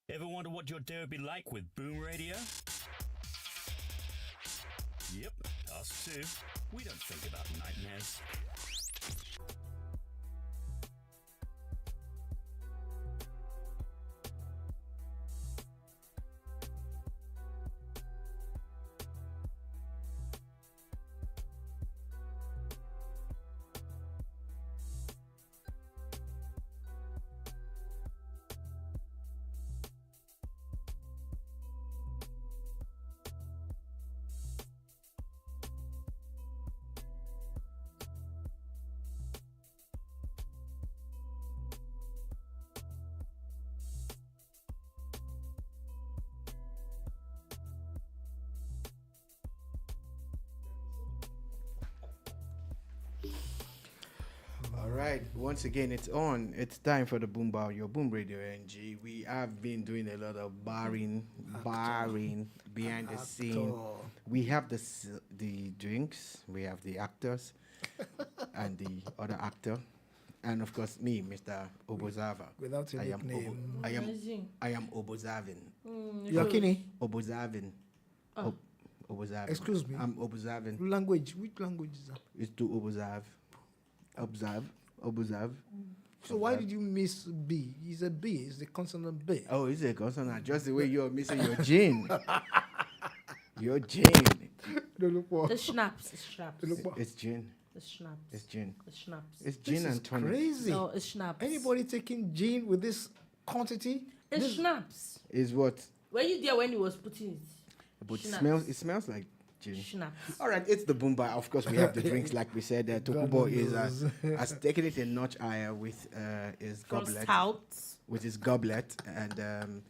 Ever wonder what your day would be like with Boom Radio? Yep, us too. We don't think about nightmares. All right, once again, it's on. It's time for the BoomBar, your Boom Radio NG. We have been doing a lot of barring behind the scene. We have the drinks, we have the actors, and the other actor, and of course me, Mr. Obozava. Without your nickname. I am Obozavin. You're Kini? Obozavin. Obozavin. Excuse me. I'm Obozavin. Language. Which language is that? It's to observe. Observe. So why did you miss B? It's a B. It's the consonant B. Oh, it's a consonant. Just the way you're missing your gene. Your gene. Dolupo. The schnapps. It's schnapps. It's gin. The schnapps. It's gin. The schnapps. It's This gin is and tonic. crazy. No, it's schnapps. Anybody taking gin with this quantity? It's schnapps. Is what? Were you there when he was putting it? But Schnapps. it smells like gin. Schnapps. All right, it's the BoomBar. Of course, we have the drinks, like we said. Tokunbo has taken it a notch higher with his From goblet. stouts. With his goblet, and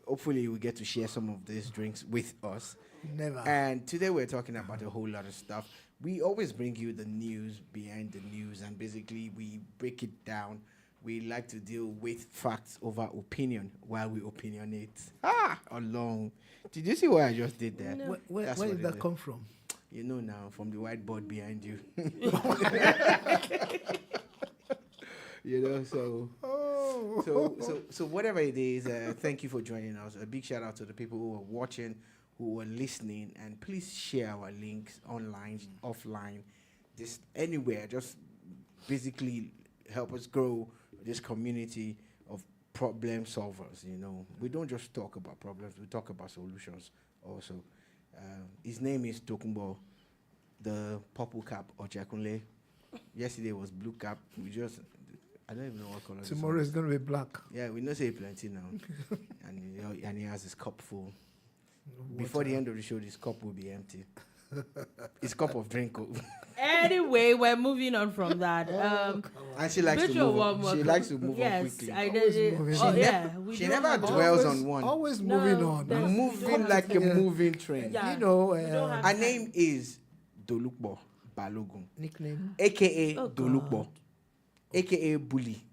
hopefully we get to share some of these drinks with us. Never. And today we're talking about a whole lot of stuff. We always bring you the news behind the news, and basically we break it down. We like to deal with facts over opinion while we opinionate. Along. Did you see what I just did there? No. Where That's did what that it come from? You know now, from the whiteboard behind you. You know, so whatever it is, thank you for joining us. A big shout out to the people who are watching, who are listening, and please share our links online, offline, just anywhere. Just basically help us grow this community of problem solvers. You know, we don't just talk about problems; we talk about solutions also. His name is Tokunbo, the purple cap Ojekunle. Yesterday was blue cap. I don't even know what color. Tomorrow is going to be black. Yeah, we know say plenty now, and he has his cup full. Before the end of the show, this cup will be empty. His cup of drink. Anyway, we're moving on from that. And she likes to move on. She likes to move on yes, quickly. I Always did. moving Oh, on. yeah. She never dwells on one. Always No, moving on. there's- Moving like a moving train. Yeah. You know, We don't have Her name is Dolupo Balogun, nickname. aka Oh, Dolupo, God. aka Bully.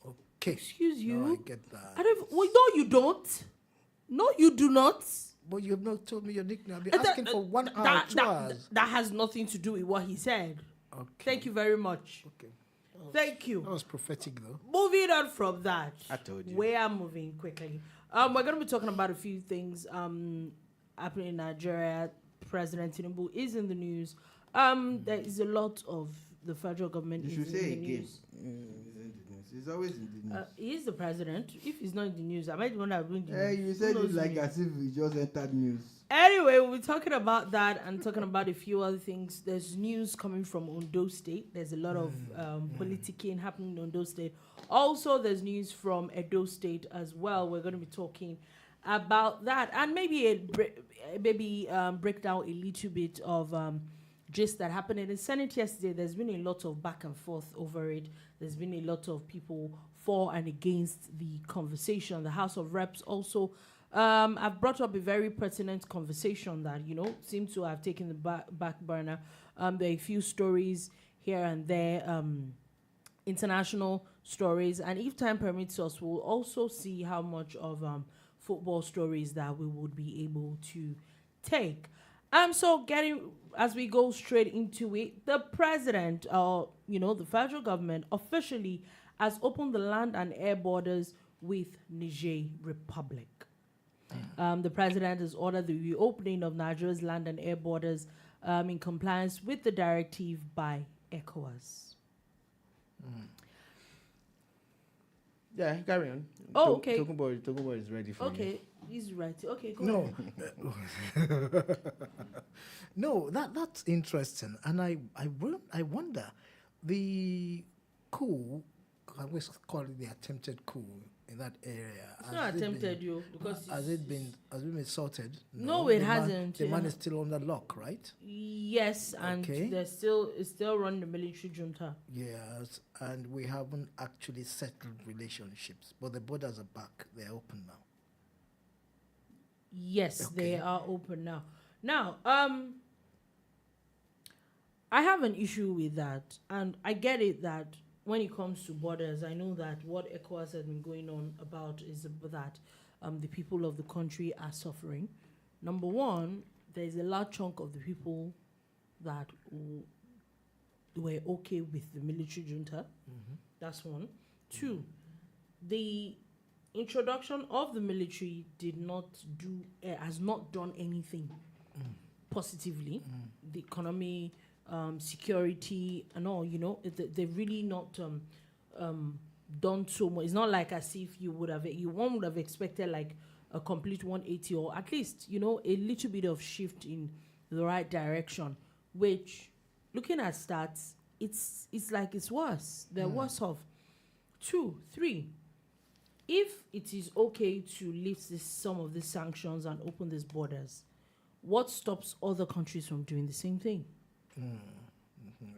Okay. Excuse you. No, I get that. I don't. Well, no, you don't. No, you do not. But you have not told me your nickname. I've been asking for 1 hour, 2 hours. That has nothing to do with what he said. Okay. Thank you very much. Okay. Thank That you. was prophetic, though. Moving on from that. I told you. We are moving quickly. We're going to be talking about a few things happening in Nigeria. President Tinubu is in the news. There is a lot of the federal government is in the news. He's always in the news. He is the president. If he's not in the news, I might be the one that will be in the news. You Who said knows it like me? as if we just entered news. Anyway, we're talking about that and talking about a few other things. There's news coming from Ondo State. There's a lot of politicking happening in Ondo State. Also, there's news from Edo State as well. We're going to be talking about that and maybe break down a little bit of gist that happened in the Senate yesterday. There's been a lot of back and forth over it. There's been a lot of people for and against the conversation. The House of Reps also I've brought up a very pertinent conversation that, seems to have taken the back burner. There are a few stories here and there, international stories. And if time permits us, we'll also see how much of football stories that we would be able to take. So as we go straight into it, the president, the federal government officially has opened the land and air borders with Niger Republic. The president has ordered the reopening of Nigeria's land and air borders in compliance with the directive by ECOWAS. Yeah, carry on. Oh, okay. Tokunbo is ready for you. Okay, he's right. Okay, go No. ahead. No, that's interesting. And I wonder, the coup, I always call it the attempted coup in that area. It's not attempted, because has it been sorted? No, it The man- hasn't, The man yeah. is still under lock, right? yes, and Okay. it's still running the military junta. Yes, and we haven't actually settled relationships, but the borders are back. They're open now. Yes, they Okay. are open now. Now, I have an issue with that, and I get it that when it comes to borders, I know that what ECOWAS has been going on about is that the people of the country are suffering. Number one, there's a large chunk of the people that were okay with the military junta. That's one. Two, the introduction of the military has not done anything positively. The economy, security, and all, they've really not done so much. It's not like as if one would have expected like a complete 180, or at least a little bit of shift in the right direction. Which, looking at stats, it's like it's worse. They're worse off. 2, 3. If it is okay to lift some of these sanctions and open these borders, what stops other countries from doing the same thing?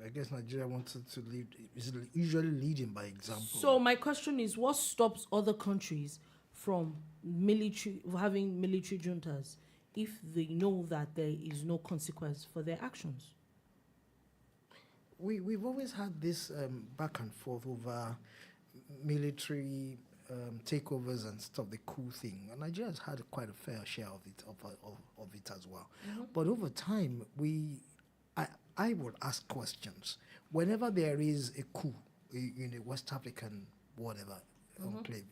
I guess Nigeria wanted to lead, is usually leading by example. So my question is, what stops other countries from having military juntas if they know that there is no consequence for their actions? We've always had this back and forth over military takeovers and stuff, the coup thing. And Nigeria has had quite a fair share of it as well. But over time, I would ask questions. Whenever there is a coup in a West African whatever enclave,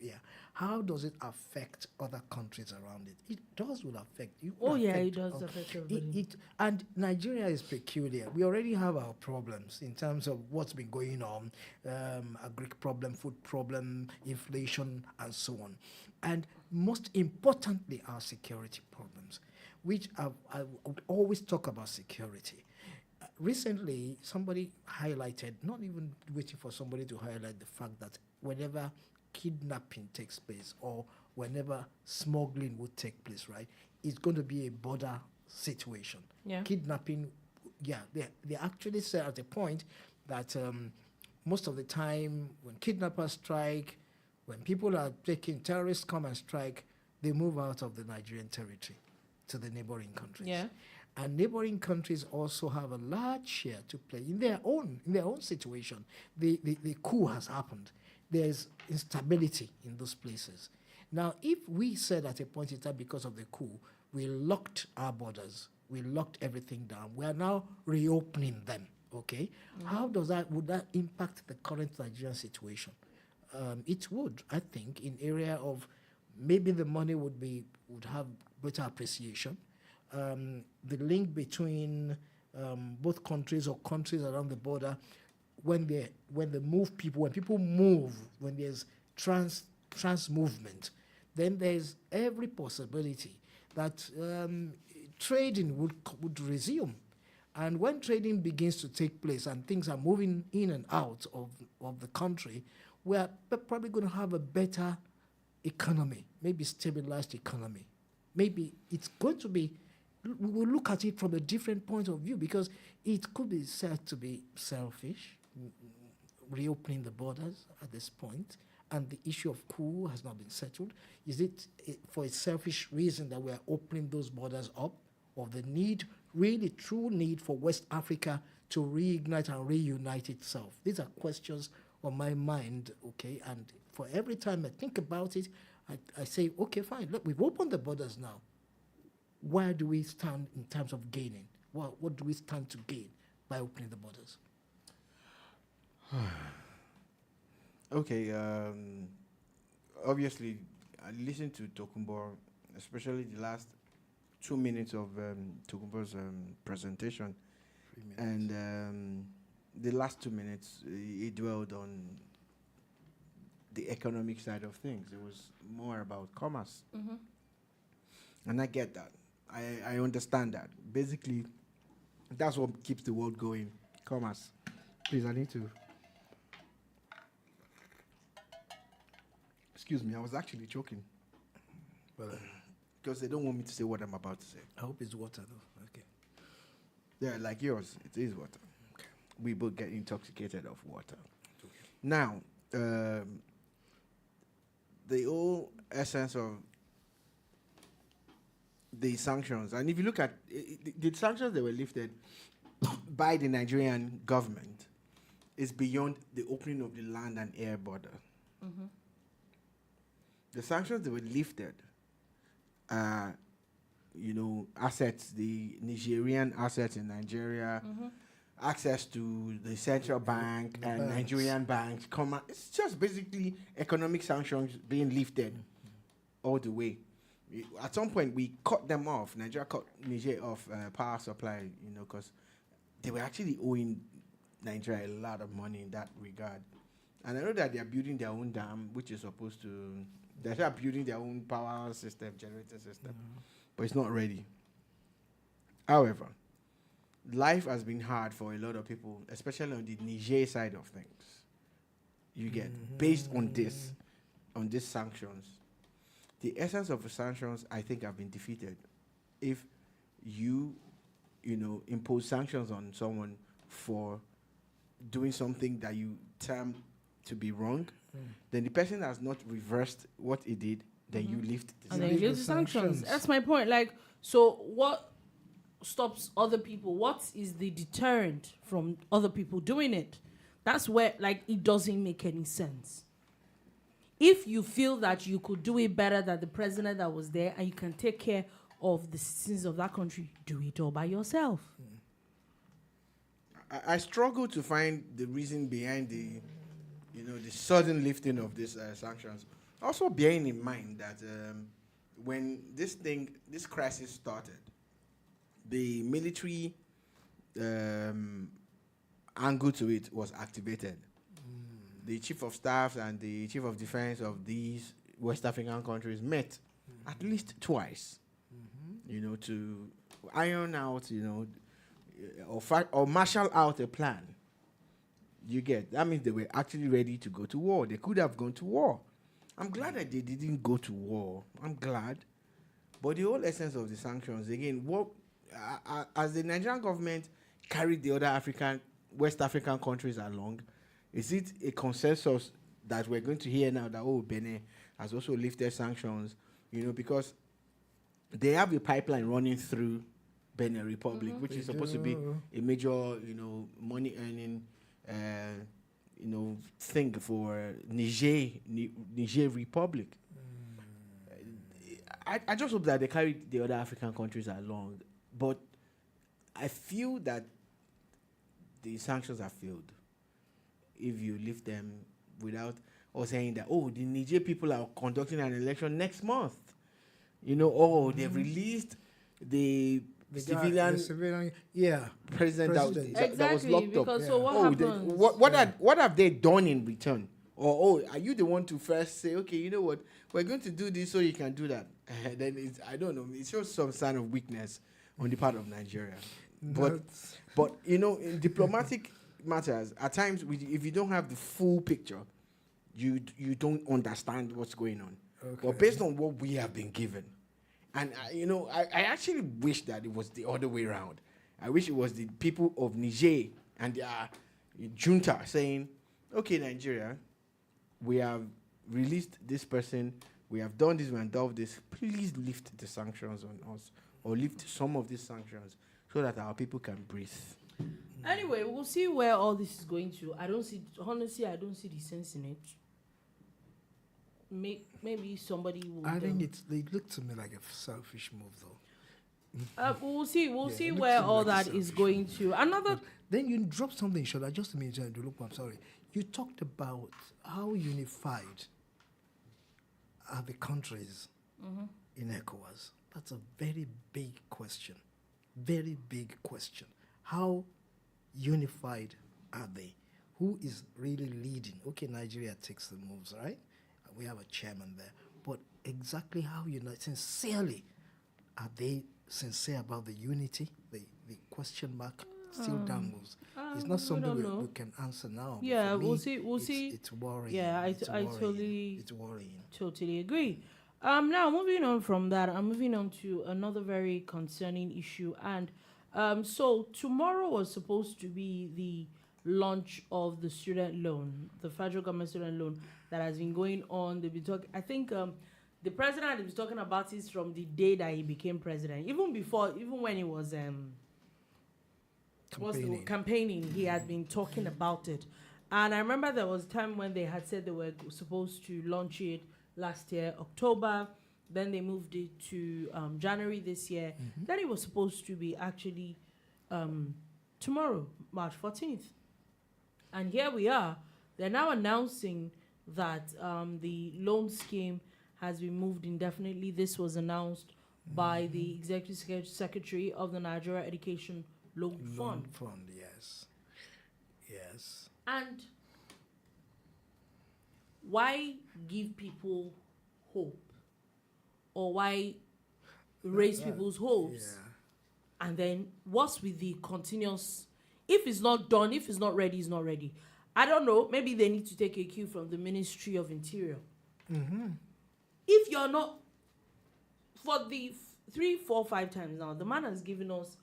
how does it affect other countries around it? It will affect you. It does affect everybody. And Nigeria is peculiar. We already have our problems in terms of what's been going on, a Greek problem, food problem, inflation, and so on. And most importantly, our security problems, which I would always talk about security. Recently, somebody highlighted, not even waiting for somebody to highlight the fact that whenever kidnapping takes place or whenever smuggling would take place, right, it's going to be a border situation. Yeah. Kidnapping, they actually say at the point that most of the time when kidnappers strike, when people are terrorists come and strike, they move out of the Nigerian territory to the neighboring countries. Yeah. And neighboring countries also have a large share to play in their own situation. The coup has happened. There's instability in those places. Now, if we said at a point in time because of the coup, we locked our borders, we locked everything down, we are now reopening them, okay? How would that impact the current Nigerian situation? It would, I think, in area of maybe the money would have better appreciation. The link between both countries or countries around the border, when people move, when there's trans movement, then there's every possibility that trading would resume. And when trading begins to take place and things are moving in and out of the country, we're probably going to have a better economy, maybe stabilized economy. Maybe it's going to be, we will look at it from a different point of view, because it could be said to be selfish, reopening the borders at this point, and the issue of coup has not been settled. Is it for a selfish reason that we are opening those borders up, or the need, really true need for West Africa to reignite and reunite itself? These are questions on my mind, okay? And for every time I think about it, I say, okay, fine, look, we've opened the borders now. Where do we stand in terms of gaining? What do we stand to gain by opening the borders? Okay, obviously, I listened to Tokunbo, especially the last 2 minutes of Tokunbo's presentation. And the last 2 minutes, he dwelled on the economic side of things. It was more about commerce. And I get that. I understand that. Basically, that's what keeps the world going. Commerce. Please, I need to. Excuse me, I was actually choking. Because they don't want me to say what I'm about to say. I hope it's water, though. Okay. Yeah, like yours, it is water. Okay. We both get intoxicated of water. Okay. Now, the whole essence of the sanctions, and if you look at the sanctions that were lifted by the Nigerian government, is beyond the opening of the land and air border. The sanctions that were lifted, assets, the Nigerian assets in Nigeria, access to the central bank and Nigerian banks, it's just basically economic sanctions being lifted all the way. At some point, we cut them off. Nigeria cut Niger off power supply, because they were actually owing Nigeria a lot of money in that regard. And I know that they are building their own dam, which is supposed to... They're building their own power system, generator system, but it's not ready. However, life has been hard for a lot of people, especially on the Niger side of things. You get, based on these sanctions. The essence of the sanctions, I think, have been defeated. If you impose sanctions on someone for doing something that you term to be wrong, then the person has not reversed what he did, then you lift the and then you lift the sanctions. That's my point. So what stops other people? What is the deterrent from other people doing it? That's where, it doesn't make any sense. If you feel that you could do it better than the president that was there and you can take care of the citizens of that country, do it all by yourself. I struggle to find the reason behind the sudden lifting of these sanctions. Also bearing in mind that when this crisis started, the military angle to it was activated. The chief of staff and the chief of defense of these West African countries met at least twice, to iron out, or marshal out a plan. You get, that means they were actually ready to go to war. They could have gone to war. I'm glad that they didn't go to war. I'm glad. But the whole essence of the sanctions, again, as the Nigerian government carried the other West African countries along, is it a consensus that we're going to hear now that, Benin has also lifted sanctions, because they have a pipeline running through Benin Republic, which is supposed to be a major, money earning thing for Niger Republic. I just hope that they carry the other African countries along, but I feel that the sanctions have failed if you lift them without or saying that the Niger people are conducting an election next month, they've released the civilian president that was locked up. So what happens? What have they done in return? Or are you the one to first say, okay, you know what, we're going to do this so you can do that? Then I don't know. It shows some sign of weakness on the part of Nigeria. But in diplomatic matters, at times, if you don't have the full picture, you don't understand what's going on. Okay. But based on what we have been given, and I actually wish that it was the other way around. I wish it was the people of Niger and their junta saying, okay, Nigeria, we have released this person, we have done this, we have done this, please lift the sanctions on us, or lift some of these sanctions so that our people can breathe. Anyway, we'll see where all this is going to. I don't see the sense in it. Maybe somebody will. I think they look to me like a selfish move, though. We'll see. We'll see where all that is going to. Another. Then you dropped something, Shola. Just a minute, Dolupo, I'm sorry. You talked about how unified are the countries in ECOWAS? That's a very big question. Very big question. How unified are they? Who is really leading? Okay, Nigeria takes the moves, right? We have a chairman there. But exactly how united, sincerely, are they sincere about the unity? The question mark still down moves. It's not something we can answer now. Yeah, For me, we'll see. We'll see. It's worrying. Yeah, I It's worrying. It's worrying. totally agree. Now moving on from that, I'm moving on to another very concerning issue. And so tomorrow was supposed to be the launch of the student loan, the federal government student loan that has been going on. They've been talking. I think the president has been talking about it from the day that he became president. Even when he was campaigning, he had been talking about it. And I remember there was a time when they had said they were supposed to launch it last year, October. Then they moved it to January this year. Then it was supposed to be actually tomorrow, March 14th. And here we are. They're now announcing that the loan scheme has been moved indefinitely. This was announced by the Executive Secretary of the Nigeria Education Loan Fund. Yes. Yes. And why give people hope? Or why raise people's hopes? Yeah. And then what's with the continuous, if it's not done, if it's not ready, it's not ready. I don't know, maybe they need to take a cue from the Ministry of Interior. If you're not, for the 3, 4, 5 times now, the man has given us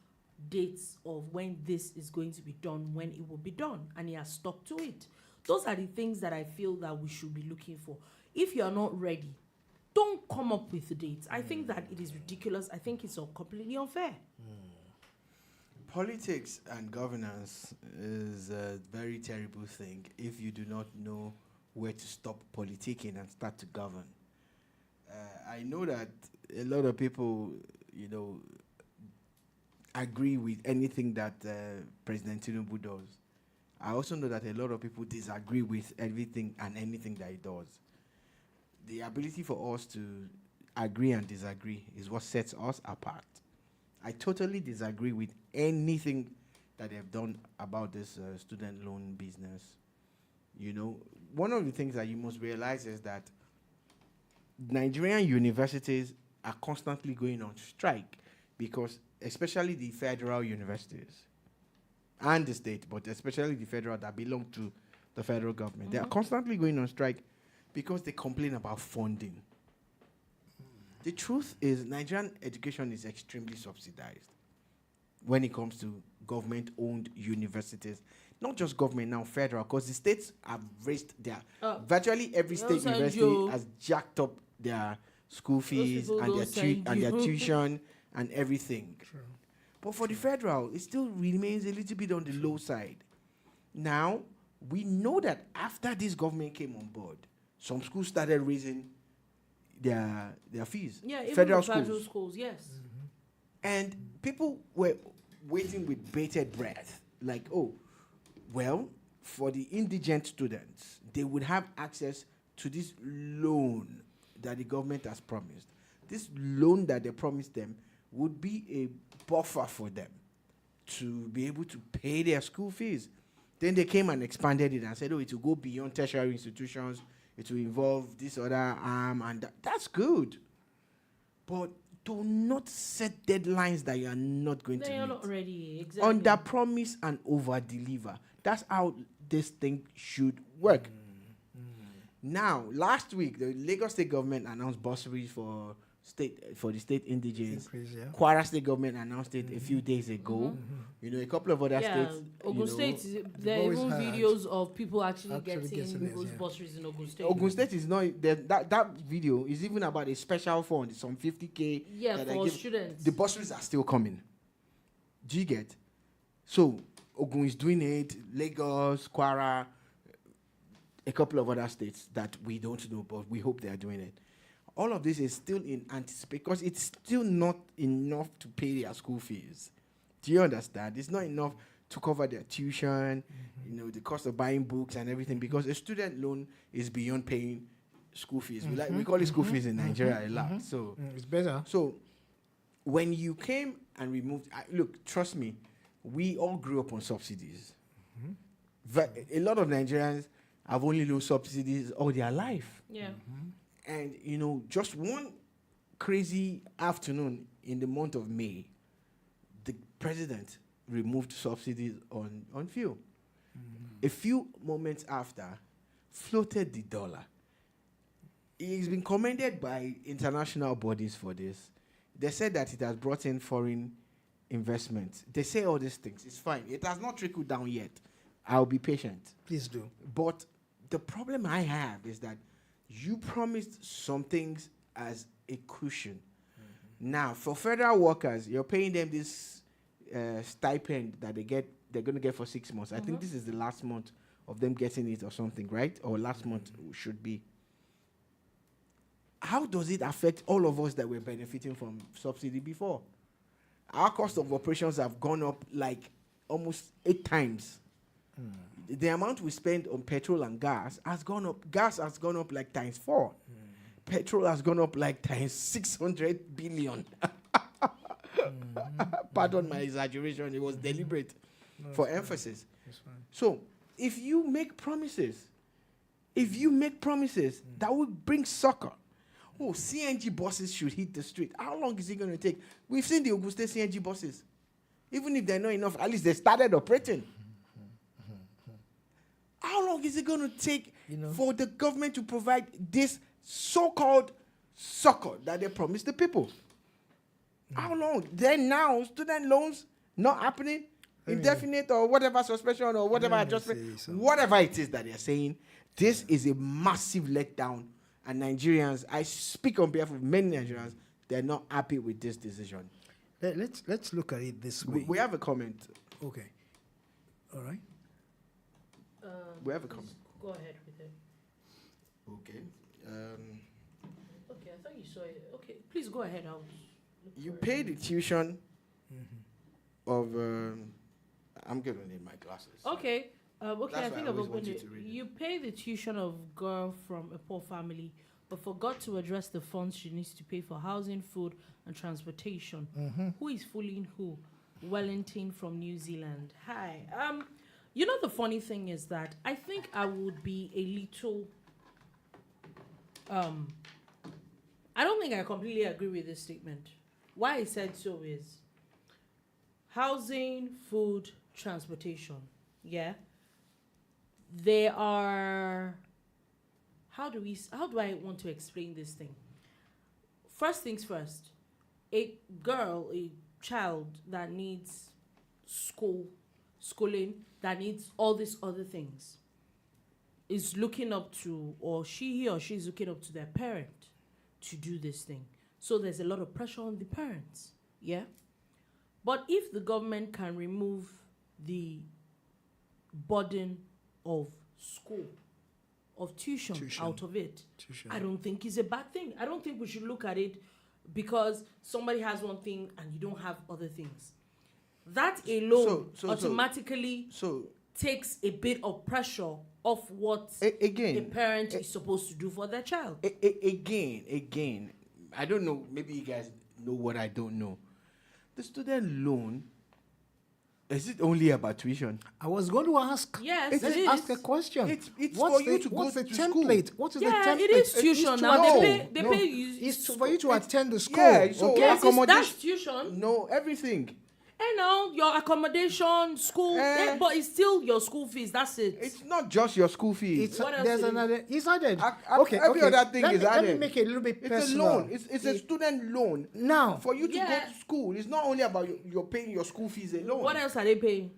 dates of when this is going to be done, when it will be done, and he has stuck to it. Those are the things that I feel that we should be looking for. If you're not ready, don't come up with the dates. I think that it is ridiculous. I think it's completely unfair. Politics and governance is a very terrible thing if you do not know where to stop politicking and start to govern. I know that a lot of people, agree with anything that President Tinubu does. I also know that a lot of people disagree with everything and anything that he does. The ability for us to agree and disagree is what sets us apart. I totally disagree with anything that they've done about this student loan business. One of the things that you must realize is that Nigerian universities are constantly going on strike because, especially the federal universities and the state, but especially the federal that belong to the federal government, they are constantly going on strike because they complain about funding. The truth is, Nigerian education is extremely subsidized when it comes to government-owned universities. Not just government now, federal, because the states have raised their... virtually every state university has jacked up their school fees and their tuition and everything. True. But for the federal, it still remains a little bit on the low side. Now, we know that after this government came on board, some schools started raising their fees. Yeah, even federal schools, yes. And people were waiting with bated breath. Like, for the indigent students, they would have access to this loan that the government has promised. This loan that they promised them would be a buffer for them to be able to pay their school fees. Then they came and expanded it and said, it will go beyond tertiary institutions. It will involve this other arm and that. That's good. But do not set deadlines that you are not going to meet. You're not ready, exactly. Under promise and over deliver. That's how this thing should work. Now, last week, the Lagos State government announced bursaries for the state indigents. Kwara State government announced it a few days ago. A couple of other states. Ogun State, there are even videos of people actually getting those bursaries in Ogun State. Ogun State is not that video is even about a special fund, some 50K. Yeah, for students. The bursaries are still coming. Do you get? So Ogun is doing it. Lagos, Kwara, a couple of other states that we don't know, but we hope they are doing it. All of this is still in anticipation because it's still not enough to pay their school fees. Do you understand? It's not enough to cover their tuition, the cost of buying books and everything, because a student loan is beyond paying school fees. We call it school fees in Nigeria a lot. So It's better. So when you came and removed, look, trust me, we all grew up on subsidies. A lot of Nigerians have only low subsidies all their life. Yeah. And, just one crazy afternoon in the month of May, the president removed subsidies on fuel. A few moments after, floated the dollar. He's been commended by international bodies for this. They said that it has brought in foreign investment. They say all these things. It's fine. It has not trickled down yet. I'll be patient. Please do. But the problem I have is that you promised some things as a cushion. Now, for federal workers, you're paying them this stipend that they're going to get for 6 months. I think this is the last month of them getting it or something, right? Or last month should be. How does it affect all of us that were benefiting from subsidy before? Our cost of operations have gone up like almost 8 times. The amount we spend on petrol and gas has gone up. Gas has gone up like times 4. Petrol has gone up like times 600 billion. Pardon my exaggeration. It was deliberate for emphasis. So if you make promises, that will bring succor. Oh, CNG buses should hit the street. How long is it going to take? We've seen the Ogun State CNG buses. Even if they're not enough, at least they started operating. How long is it going to take for the government to provide this so-called succor that they promised the people? How long? Then now, student loans not happening, indefinite or whatever suspension or whatever adjustment, whatever it is that they're saying, this is a massive letdown. And Nigerians, I speak on behalf of many Nigerians, they're not happy with this decision. Let's look at it this way. We have a comment. Okay. All right. We have a comment. Go ahead with it. Okay. Okay, I thought you saw it. Okay, please go ahead. You pay the tuition of. I'm going to need my glasses. Okay. Okay, That's I why think I I've always want opened you it. to read it. You pay the tuition of girl from a poor family, but forgot to address the funds she needs to pay for housing, food, and transportation. Who is fooling who? Wellington from New Zealand. Hi. The funny thing is that I think I would be a little. I don't think I completely agree with this statement. Why I said so is housing, food, transportation. Yeah. They are. How do I want to explain this thing? First things first. A child that needs schooling, that needs all these other things, is looking up to, or he or she is looking up to their parent to do this thing. So there's a lot of pressure on the parents. Yeah. But if the government can remove the burden of school, of tuition out of it, I don't think it's a bad thing. I don't think we should look at it because somebody has one thing and you don't have other things. That alone automatically takes a bit of pressure off what a parent is supposed to do for their child. Again, I don't know, maybe you guys know what I don't know. The student loan, is it only about tuition? I was going to ask. Yes, let's ask a question. It's for you to go to template? school. What is the template? It is tuition now. They pay you. It's for you to attend the school. Yeah, so yes, accommodation. that's tuition. No, everything. And now your accommodation, school, but it's still your school fees. That's it. It's not just your school fees. What else There's is it? another. It's added. Every other thing is added. Let me make it a little bit personal. It's a loan. It's a student loan. Now, For you to go to school, it's not only about you're paying your school fees alone. What else are they paying?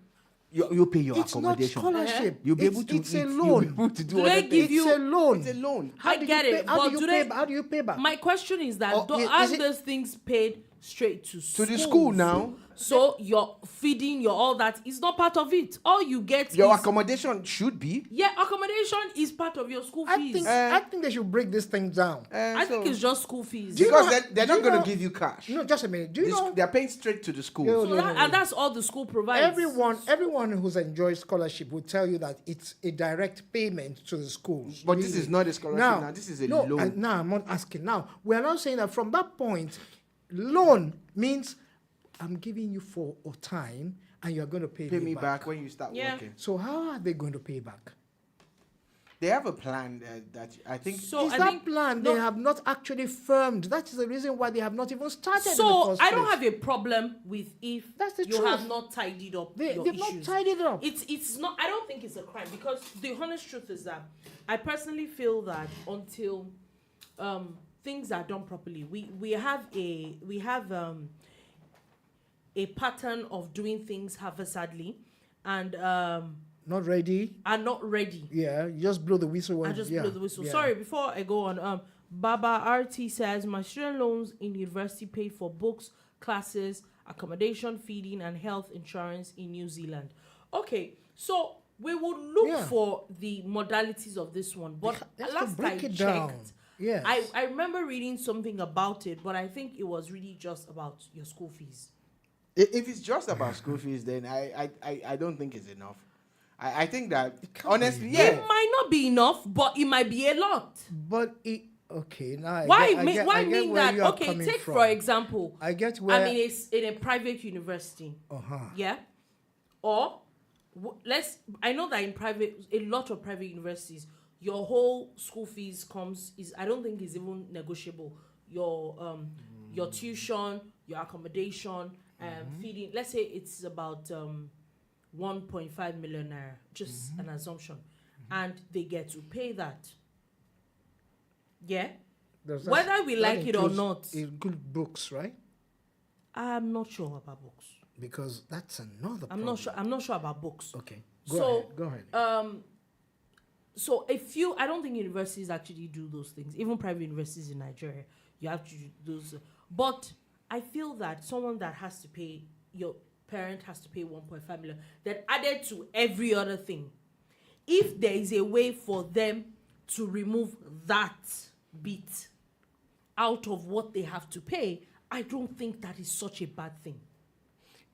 You pay your it's not accommodation. scholarship. You'll be able to It's a eat. loan. You'll be able to do Do they other give things. you- It's a loan. It's a loan. How do you pay? How do you pay back? My question is that Or are is it- those things paid straight to school. To the school now. So your feeding, your all that is not part of it. All you get Your is accommodation should be. yeah, accommodation is part of your school fees. I think they should break this thing down. I think it's just school fees. Do you Because know- they're do not you going know- to give you cash. No, just a minute. Do you know They're paying straight to the school. Yo, So and that's all the school provides. everyone who's enjoyed scholarship will tell you that it's a direct payment to the schools. But this is not a scholarship now. This is a loan. Now I'm not asking. Now we are now saying that from that point, loan means I'm giving you for a time and you're going to pay Pay me back when you start Yeah. working. So how are they going to pay back? They have a plan that I think. So Is I that think- plan no. they have not actually firmed? That is the reason why they have not even started. in the So first I don't place. have a problem with if That's the you truth. have not tidied up They've your not issues. tidied it up. It's not. I don't think it's a crime because the honest truth is that I personally feel that until things are done properly, we have a pattern of doing things haphazardly and Not ready. are not ready. Yeah, you just blow the whistle. I when- just yeah, blew the whistle. yeah. Sorry, before I go on, Baba RT says my student loans in university paid for books, classes, accommodation, feeding, and health insurance in New Zealand. Okay, so we would look Yeah. for the modalities of this one, but They have to last I break it down. checked, Yes. I remember reading something about it, but I think it was really just about your school fees. If it's just about school fees, then I don't think it's enough. I think that honestly, It yeah. might not be enough, but it might be a lot. But okay, now I Why get- I get- why I get mean where that? you are Okay, coming take from. for example. I get where. I mean, it's in a private university. Yeah. Or I know that in a lot of private universities, your whole school fees I don't think is even negotiable. Your tuition, your accommodation, feeding. Let's say it's about 1.5 million naira, just an assumption, and they get to pay that. Yeah. Does Whether we that like it or includes- not, it includes books, right? I'm not sure about books. Because that's another. I'm not sure about books. Okay. So, Go ahead. So I don't think universities actually do those things. Even private universities in Nigeria, you have to do those. But I feel that someone that has to pay, your parent has to pay 1.5 million, that added to every other thing. If there is a way for them to remove that bit out of what they have to pay, I don't think that is such a bad thing.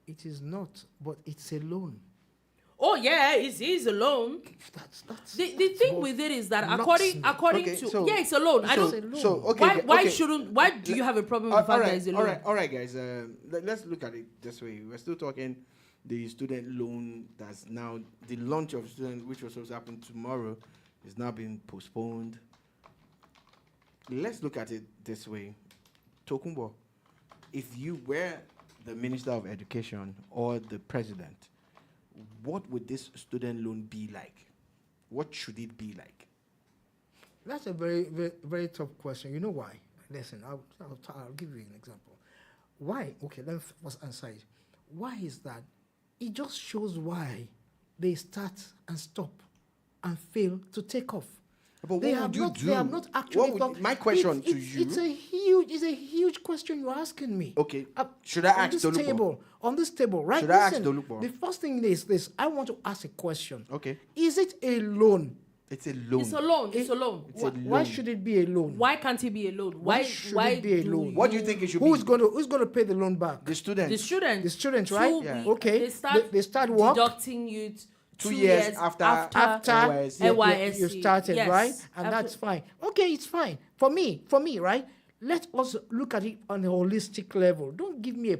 It is not, but it's a loan. Oh yeah, it is a loan. That's The thing with it is that according Okay, to so- it's a loan. I So, don't. so okay. Why do you have a problem with the fact that it's a loan? all right, guys. Let's look at it this way. We're still talking the student loan that's now the launch of student, which was supposed to happen tomorrow, is now being postponed. Let's look at it this way. Tokunbo, if you were the Minister of Education or the President, what would this student loan be like? What should it be like? That's a very, very, very tough question. You know why? Listen, I'll give you an example. Why? Okay, let me first answer it. Why is that? It just shows why they start and stop and fail to take off. But They what have would you not- do? They have not actually thought. My question to it's you. It's a huge question you're asking me. Okay. Should I ask Dolupo? On this table, right? Should I ask Listen, Dolupo? The first thing is this. I want to ask a question. Okay. Is it a loan? It's a loan. It's a loan. It's a loan. It's a Why loan. should it be a loan? Why can't it be a loan? Why should it be a loan? What do you think it should Who's be? going to pay the loan back? The student. The students. The students, right? Yeah. Okay. They start work. deducting you 2 years after After NYSC. you started, Yes. right? And that's fine. Okay, it's fine. For me, right? Let us look at it on a holistic level. Don't give me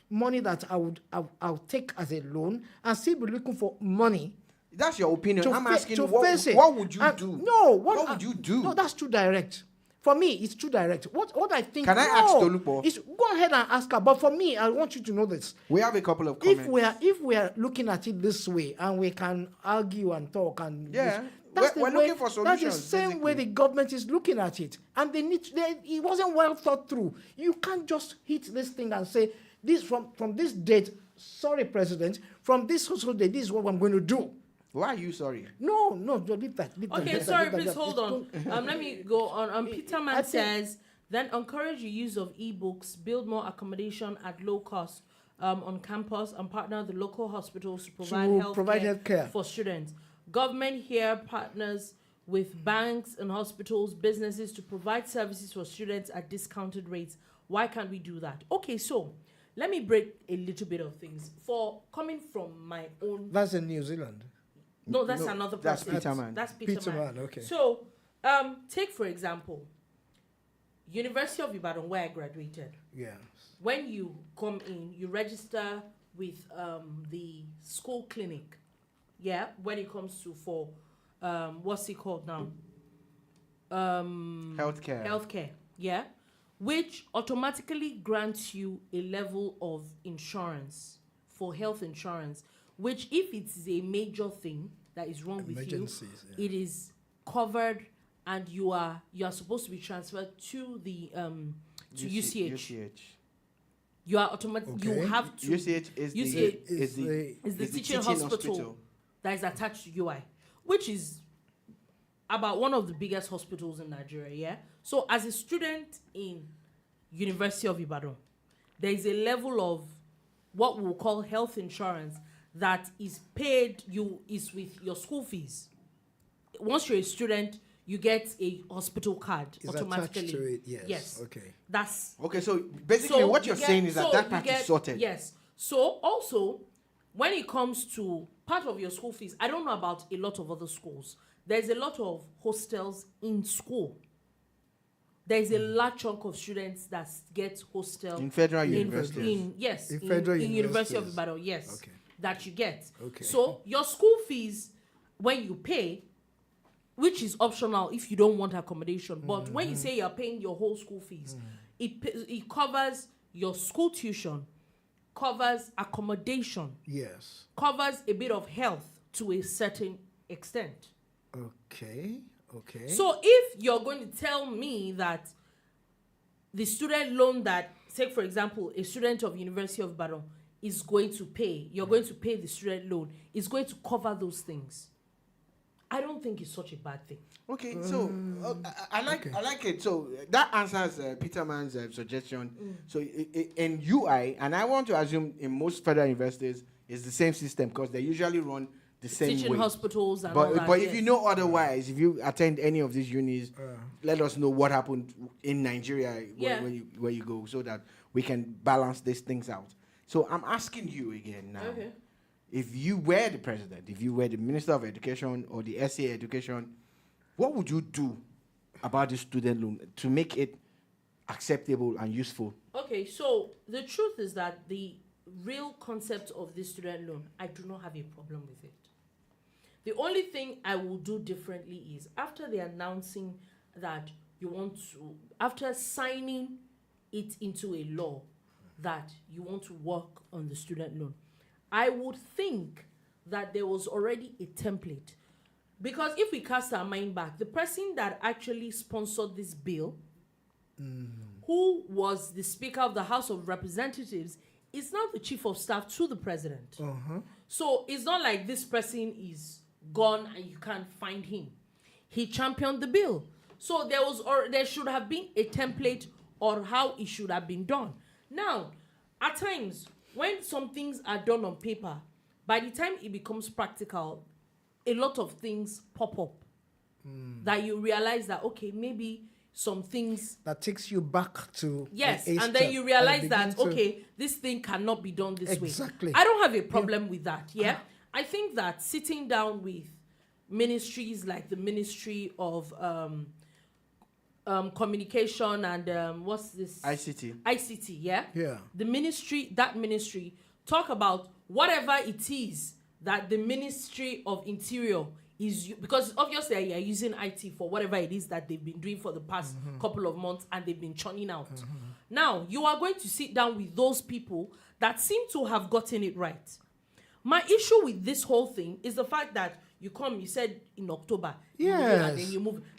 money that I'll take as a loan and still be looking for money. That's your opinion. I'm asking to what, face it. what would you do? No, what would you do? No, that's too direct. For me, it's too direct. What I think. Can I ask Dolupo? Go ahead and ask her. But for me, I want you to know this. We have a couple of comments. If we are looking at it this way and we can argue and talk and Yeah. that's We're the way, looking for that's the solutions, same way the government is looking at it, and it wasn't well thought through. You can't just hit this thing and say this from this date. Sorry, President. From this social date, this is what I'm going to do. Why are you sorry? No, leave that. Leave Okay, that, sorry, leave that, please leave that. hold on. Let me go on. Peterman I think- says Then encourage the use of e-books, build more accommodation at low cost on campus, and partner with the local hospitals to provide healthcare for students. Government here partners with banks and hospitals, businesses to provide services for students at discounted rates. Why can't we do that? Okay, so let me break a little bit of things. For coming from my own... That's in New Zealand. No, that's another person. That's Peter Man. That's Peter Man. Okay. So, take for example, University of Ibadan, where I graduated. Yeah. When you come in, you register with the school clinic. Yeah, when it comes to for what's it called now? Healthcare. Yeah, which automatically grants you a level of insurance for health insurance. Which, if it's a major thing that is wrong with you, it is covered, and you are supposed to be transferred to the to UCH. You are automatic. Okay. You have to. UCH is the teaching hospital that is attached to UI, which is about one of the biggest hospitals in Nigeria. Yeah. So, as a student in University of Ibadan, there is a level of what we will call health insurance that is paid is with your school fees. Once you're a student, you get a hospital card automatically. Attached to it, yes. Yes. Okay. That's okay. So basically, what you're saying is that part is sorted. Yes. So also, when it comes to part of your school fees, I don't know about a lot of other schools. There's a lot of hostels in school. There's a large chunk of students that get hostel in federal universities. In University of Ibadan, yes. Okay. That you get. Okay. So your school fees, when you pay, which is optional if you don't want accommodation, but when you say you're paying your whole school fees, it covers your school tuition, covers accommodation, yes, covers a bit of health to a certain extent. Okay. So if you're going to tell me that the student loan that, say for example, a student of University of Ibadan is going to pay, you're going to pay the student loan, is going to cover those things, I don't think it's such a bad thing. Okay, so I like it. So that answers Peter Man's suggestion. So in UI, and I want to assume in most federal universities, it's the same system because they usually run the same teaching way. Hospitals and all that. But if you know otherwise, if you attend any of these unis, let us know what happened in Nigeria where you go, so that we can balance these things out. So I'm asking you again now. Okay. If you were the president, if you were the Minister of Education or the SA Education, what would you do about the student loan to make it acceptable and useful? Okay, so the truth is that the real concept of this student loan, I do not have a problem with it. The only thing I will do differently is after the announcing that you want to, after signing it into a law that you want to work on the student loan, I would think that there was already a template. Because if we cast our mind back, the person that actually sponsored this bill, who was the Speaker of the House of Representatives, is now the Chief of Staff to the President. So it's not like this person is gone and you can't find him. He championed the bill. So there should have been a template or how it should have been done. Now, at times, when some things are done on paper, by the time it becomes practical, a lot of things pop up that you realize that, okay, maybe some things... That takes you back to... Yes, and then you realize that, okay, this thing cannot be done this way. Exactly. I don't have a problem with that, yeah? I think that sitting down with ministries like the Ministry of Communication and what's this? ICT, yeah? Yeah. That ministry, talk about whatever it is that the Ministry of Interior is, because obviously they are using IT for whatever it is that they've been doing for the past couple of months and they've been churning out. Now, you are going to sit down with those people that seem to have gotten it right. My issue with this whole thing is the fact that you said in October, yes,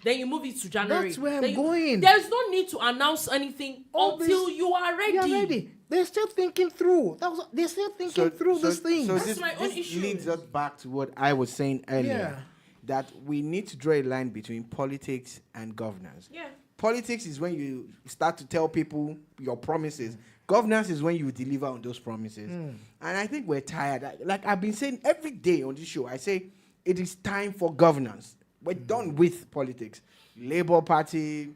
then you move it to January. That's where I'm going. There's no need to announce anything until you are ready. You're ready. They're still thinking through. They're still thinking through this thing. So that's my own issue. Leads us back to what I was saying earlier. Yeah. That we need to draw a line between politics and governance. Yeah. Politics is when you start to tell people your promises. Governance is when you deliver on those promises. And I think we're tired. Like I've been saying every day on this show, I say it is time for governance. We're done with politics. Labour Party,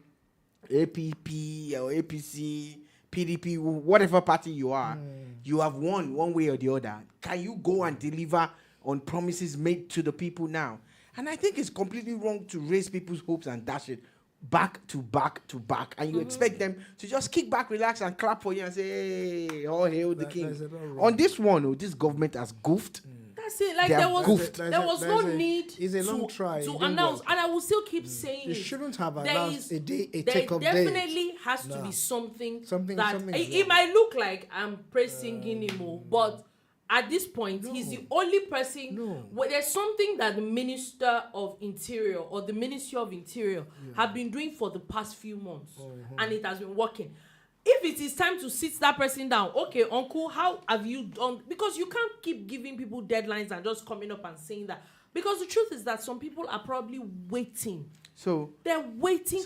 APP or APC, PDP, whatever party you are, you have won one way or the other. Can you go and deliver on promises made to the people now? And I think it's completely wrong to raise people's hopes and dash it back to back to back. And you expect them to just kick back, relax, and clap for you and say, hey, all hail the king. On this one, this government has goofed. That's it. Like They there have was goofed. no need it's a long try. It to didn't announce, work. and I will still keep saying You it. shouldn't have There announced is- a there take-up date. definitely has to be something Something that is it wrong. might look like I'm praising him, but at this point he's the only person. No. Well, there's something that the Minister of Interior or the Ministry of Interior have been doing for the past few months, and it has been working. If it is time to sit that person down, okay, uncle, how have you done? Because you can't keep giving people deadlines and just coming up and saying that. Because the truth is that some people are probably waiting. So They're waiting.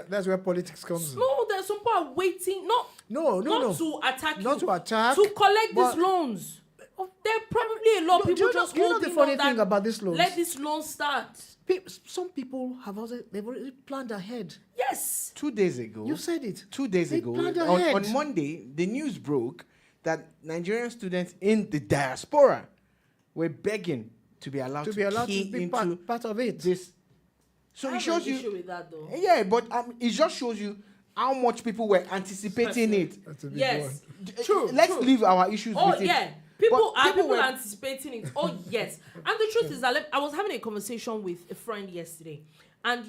That's where politics comes in. No, there's some people are waiting. No. To attack Not you, to attack, to collect but- these loans. There are probably a lot of No, do people you know- just you know the holding funny on thing that, about these loans? let this loan start. Some people they've already planned ahead. Yes. 2 days ago, You said it. 2 days They ago, planned ahead. on Monday, the news broke that Nigerian students in the diaspora were begging to be allowed to key be into part of it. this. So I it have shows an issue you, with that though. yeah, but it just shows you how much people were anticipating it. That's a big Yes. one. True. Let's true. leave our issues Oh with it. yeah, people But were were- anticipating it. Oh yes, and the truth is that I was having a conversation with a friend yesterday, and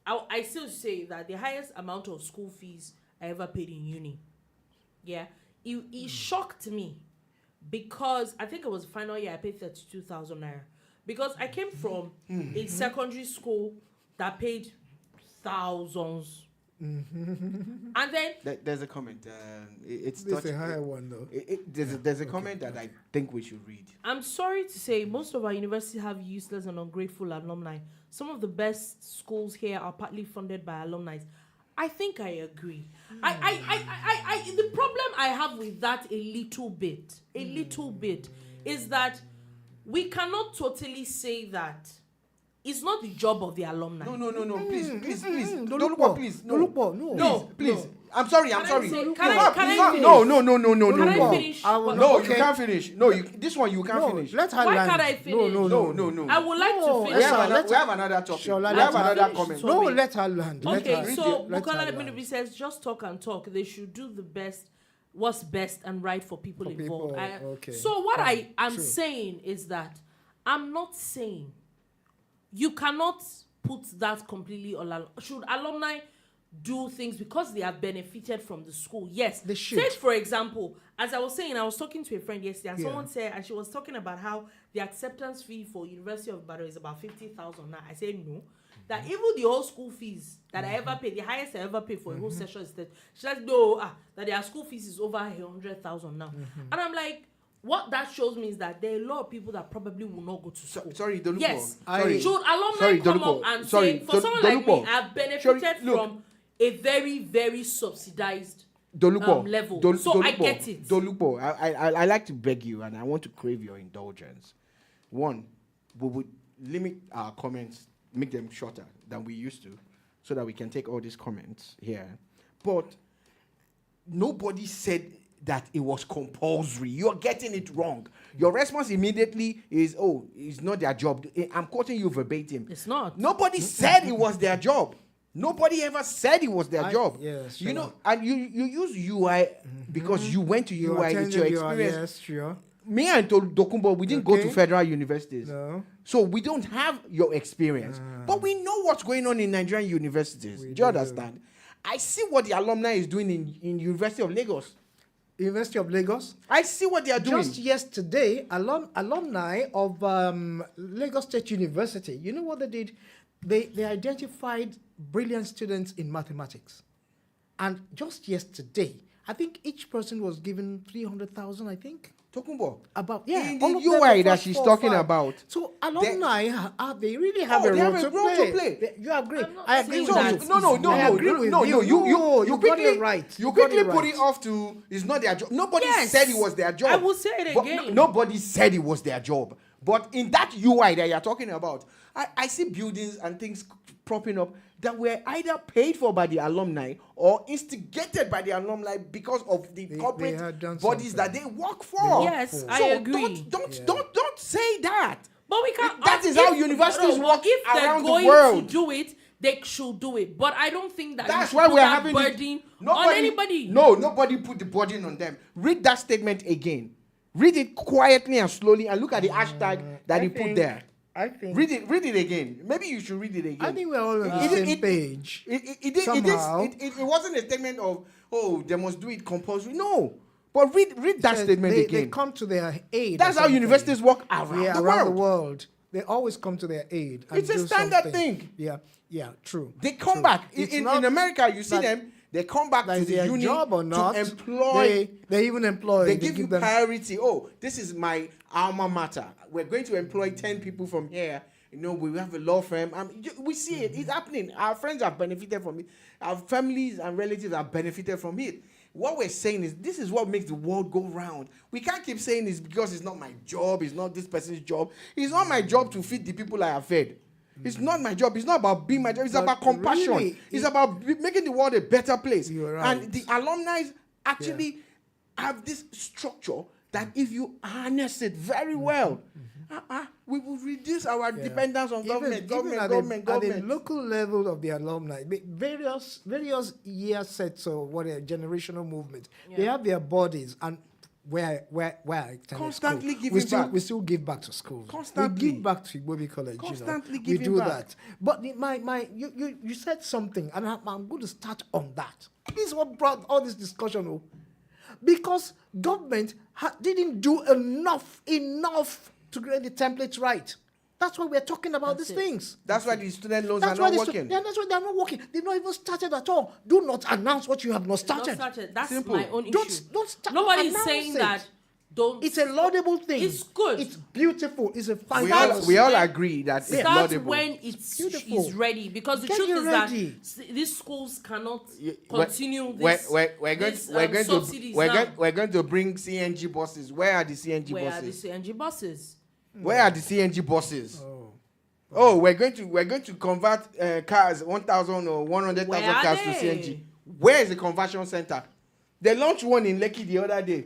I still say that the highest amount of school fees I ever paid in uni, it shocked me because I think it was the final year I paid 32,000 naira because I came from a secondary school that paid thousands. And then There's a comment. It's This is touched- a higher one though. there's a comment that I think we should read. I'm sorry to say, most of our universities have useless and ungrateful alumni. Some of the best schools here are partly funded by alumni. I think I agree. The problem I have with that a little bit, is that we cannot totally say that it's not the job of the alumni. No. Please. Dolupo, Please. Dolupo, no. No, please. I'm sorry. Can I finish? No. Can I finish? I will What- not- No, Okay. you can't finish. No, this one you can't No, finish. let her Why land. can't I finish? No. I would like No, to We finish. Esther, have another topic. Shall I We let have her another finish? comment. So- No, Sorry. let her land. Let Okay, her, so let her Bukola land. Abinobi says just talk and talk. They should do the best, what's best and right for people For involved. people, okay. So what I am True. saying is that I'm not saying you cannot put that completely on. Should alumni do things because they have benefited from the school? Yes, They should. Take for example, as I was saying, I was talking to a friend yesterday, and Yeah. someone said, and she was talking about how the acceptance fee for University of Ibadan is about 50,000 now. I said no. That even the whole school fees that I ever paid, the highest I ever paid for a whole session is that she's like, no, that their school fees is over 100,000 now. And I'm like, what that shows me is that there are a lot of people that probably will not go to school. Sorry, Dolupo. Yes. Sorry. Should alumni Sorry, come Dolupo. up and Sorry, say, for someone like Dolupo. me, I've benefited Sorry, look. from a very, very subsidized Dolupo, level. Dol- So I Dolupo, get it. Dolupo, I like to beg you, and I want to crave your indulgence. One, we would limit our comments, make them shorter than we used to, so that we can take all these comments here. But nobody said that it was compulsory. You're getting it wrong. Your response immediately is, "Oh, it's not their job." I'm quoting you verbatim. It's not. Nobody said it was their job. Nobody ever said it was their job. yes, You sure. know, and you use UI because you went to You UI with attended your your- experience. Yes, sure. Me and Tokunbo, we didn't go to Okay. federal universities. No. So we don't have your experience. But we know what's going on in Nigerian universities. Do you understand? I see what the alumni is doing in University of Lagos. University of Lagos. I see what they are doing. Just yesterday, alumni of Lagos State University, you know what they did? They identified brilliant students in mathematics. And just yesterday, I think each person was given 300,000, I think. Tokunbo. About in all the of them, UI the that first she's 4 or talking 5. about. So alumni, they really have Oh, a they role have a to role to play. You agree? I'm not I agree saying with that you. it's I agree with no. you. You got quickly it right. You got quickly it put right. it off to it's not their job. Nobody Yes. said it was their job. I will say it But again. nobody said it was their job. But in that UI that you're talking about, I see buildings and things propping up that were either paid for by the alumni or instigated by the alumni because of the They corporate had done bodies something. that they work for. Yes, So I agree. Don't say that. But we can't. That is how universities but work if they're around the going world. to do it, they should do it. But I don't think that That's you should why put we're that having burden on anybody. No, nobody put the burden on them. Read that statement again. Read it quietly and slowly, and look at the hashtag that he put there. I think. Read it again. Maybe you should read it again. I think we're all on the It- same it- page. It Somehow. wasn't a statement of, oh, they must do it compulsory. No. But read that Says statement they again. come to their aid. That's or how something. universities work around, around the world. They always come to their aid. And It's a do standard something. thing. Yeah, true. They come true. back. It's In not America, you see that- them, they come back that to is the their uni job or not. to employ. They even employ. They give you them. priority. Oh, this is my alma mater. We're going to employ 10 people from here. You know, we have a law firm. We see it. It's happening. Our friends have benefited from it. Our families and relatives have benefited from it. What we're saying is, this is what makes the world go round. We can't keep saying it's because it's not my job. It's not this person's job. It's not my job to feed the people I have fed. It's not my job. It's not about being my job. It's But about compassion. really, it's about making the world a better place. You're right. And the alumni actually have this structure that if you harness it very well, we will reduce our dependence on government. At the local level of the alumni, various year sets or whatever generational movement, they have their bodies and where I attended Constantly school, giving back. We still give back to schools. Constantly. We give back to Igbobi College. Constantly we giving do back. that. But you said something, and I'm going to start on that. This is what brought all this discussion up. Because government didn't do enough to get the templates right. That's why we're talking about these things. That's why the student loans That's are why not working. that's why they're not working. They've not even started at all. Do not announce what you have not Not started. started. That's Simple. my own Don't- issue. don't start- Nobody's announce saying it. that. Don't. It's a laudable thing. It's good. It's beautiful. It's a fine We all policy. agree that it's Start laudable. when it's Beautiful. ready, because the Get truth it is ready. that these schools cannot We're- continue this. Subsidies now. We're going to bring CNG buses. Where are the CNG Where are the buses? CNG buses? Where are the CNG buses? Oh, we're going to convert cars 1,000 or 100,000 Where are cars to they? CNG. Where is the conversion center? They launched one in Lekki the other day.